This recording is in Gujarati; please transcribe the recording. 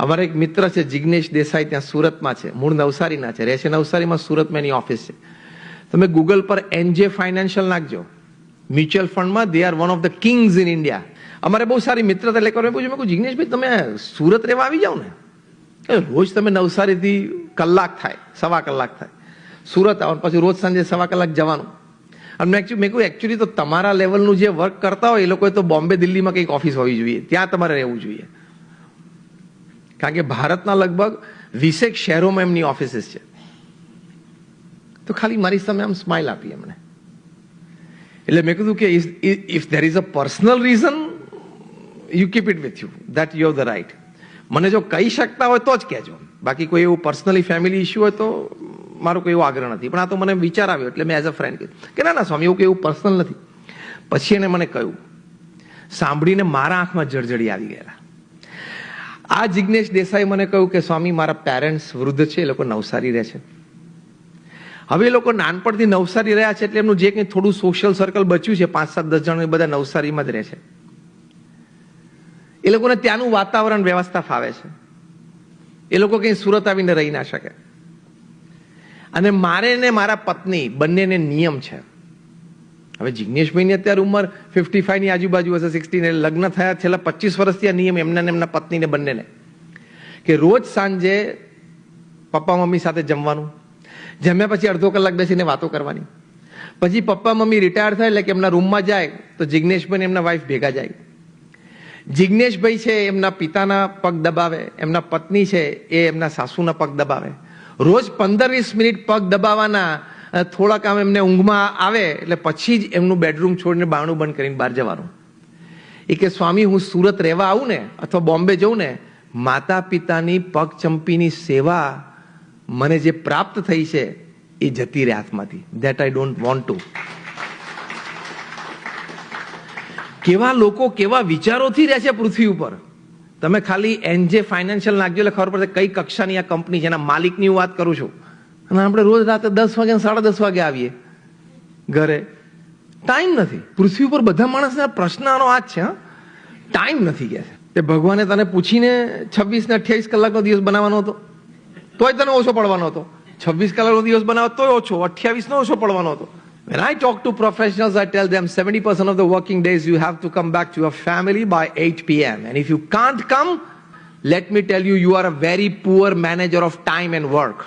અમારા એક મિત્ર છે જિગ્નેશ દેસાઈ, ત્યાં સુરતમાં છે, મૂળ નવસારીના છે, રહે છે નવસારીમાં, સુરતમાં એની ઓફિસ છે. તમે ગૂગલ પર એનજે ફાઇનાન્શિયલ નાખજો, મ્યુચ્યુઅલ ફંડમાં they are one of the king's in India. અમારે બહુ સારી મિત્રતા, એટલે મેં પૂછ્યું, મેં કહ્યું જિગ્નેશભાઈ તમે સુરત રહેવા આવી જાઓ ને, રોજ તમે નવસારીથી કલાક થાય, સવા કલાક થાય સુરત આવવાનું, પછી રોજ સાંજે સવા કલાક જવાનું. અને મેં કહ્યું એકચ્યુઅલી તો તમારા લેવલનું જે વર્ક કરતા હોય એ લોકોએ તો બોમ્બે દિલ્હીમાં કંઈક ઓફિસ હોવી જોઈએ, ત્યાં તમારે રહેવું જોઈએ, કારણ કે ભારતના લગભગ 20 શહેરોમાં એમની ઓફિસીસ છે. તો ખાલી મારી સામે આમ સ્માઇલ આપી એમણે. એટલે મેં કીધું કે if there is a personal reason you keep it with you, that you have the right. મને જો કહી શકતા હોય તો જ કહેજો, બાકી કોઈ એવું પર્સનલી ફેમિલી ઇસ્યુ હોય તો મારો કોઈ એવો આગ્રહ નથી. પણ આ તો મને વિચાર આવ્યો એટલે મેં એઝ અ ફ્રેન્ડ કીધું કે ના ના સ્વામી, એવું પર્સનલ નથી. પછી એને મને કહ્યું, સાંભળીને મારા આંખમાં જળજળી આવી ગયેલા. આ જિગ્નેશ દેસાઈ મને કહ્યું કે સ્વામી મારા પેરેન્ટ્સ વૃદ્ધ છે, એ લોકો નવસારી રહે છે. હવે એ લોકો નાનપણથી નવસારી રહ્યા છે, એટલે એમનું જે કંઈ થોડું સોશિયલ સર્કલ બચ્યું છે, 5-7-10 જણ, બધા નવસારીમાં જ રહે છે. એ લોકોને ત્યાંનું વાતાવરણ વ્યવસ્થા ફાવે છે, એ લોકો કંઈ સુરત આવીને રહી ના શકે. અને મારે ને મારા પત્ની બંનેને નિયમ છે. હવે જિગ્નેશભાઈની અત્યારે ઉંમર 55 ની આજુબાજુ હશે, 60, લગ્ન થયા છેલ્લા 25 વર્ષથી આ નિયમ એમના ને એમના પત્નીને બંનેને, કે રોજ સાંજે પપ્પા મમ્મી સાથે જમવાનું, જમ્યા પછી અડધો કલાક બેસીને વાતો કરવાની. પછી પપ્પા મમ્મી રિટાયર થાય એટલે કે એમના રૂમમાં જાય તો જિગ્નેશભાઈ એમના વાઈફ ભેગા જાય. જિગ્નેશભાઈ છે એમના પિતાના પગ દબાવે, એમના પત્ની છે એ એમના સાસુના પગ દબાવે. રોજ 15-20 મિનિટ પગ દબાવવાના, થોડાક આમ એમને ઊંઘમાં આવે એટલે પછી જ એમનું બેડરૂમ છોડીને બારણું બંધ કરીને બહાર જવાનું. એ કે સ્વામી હું સુરત રહેવા આવું ને અથવા બોમ્બે જઉં ને, માતા પિતાની પગ ચંપીની સેવા મને જે પ્રાપ્ત થઈ છે એ જતી રહે હાથમાંથી. That I don't want to. કેવા લોકો કેવા વિચારોથી રહે છે પૃથ્વી ઉપર. તમે ખાલી એનજે ફાઇનાન્શિયલ નાખજો એટલે ખબર પડશે કઈ કક્ષાની આ કંપની છે. એના માલિકની હું વાત કરું છું. અને આપણે રોજ રાતે 10 વાગે 10:30 વાગે આવીએ ઘરે. ટાઈમ નથી. પૃથ્વી ઉપર બધા માણસના પ્રશ્ન આનો આ જ છે, ટાઈમ નથી કે છે. તે ભગવાને તને પૂછીને 26 ને 28 કલાકનો દિવસ બનાવવાનો હતો તોય તને ઓછો પડવાનો હતો. 26 કલાકનો દિવસ બનાવો તોય ઓછો, 28 નો ઓછો પડવાનો હતો. When I talk to professionals, I tell them 70% of the working days you have to come back to your family by 8 p.m. And if you can't come, let me tell you, you are a very poor manager of time and work.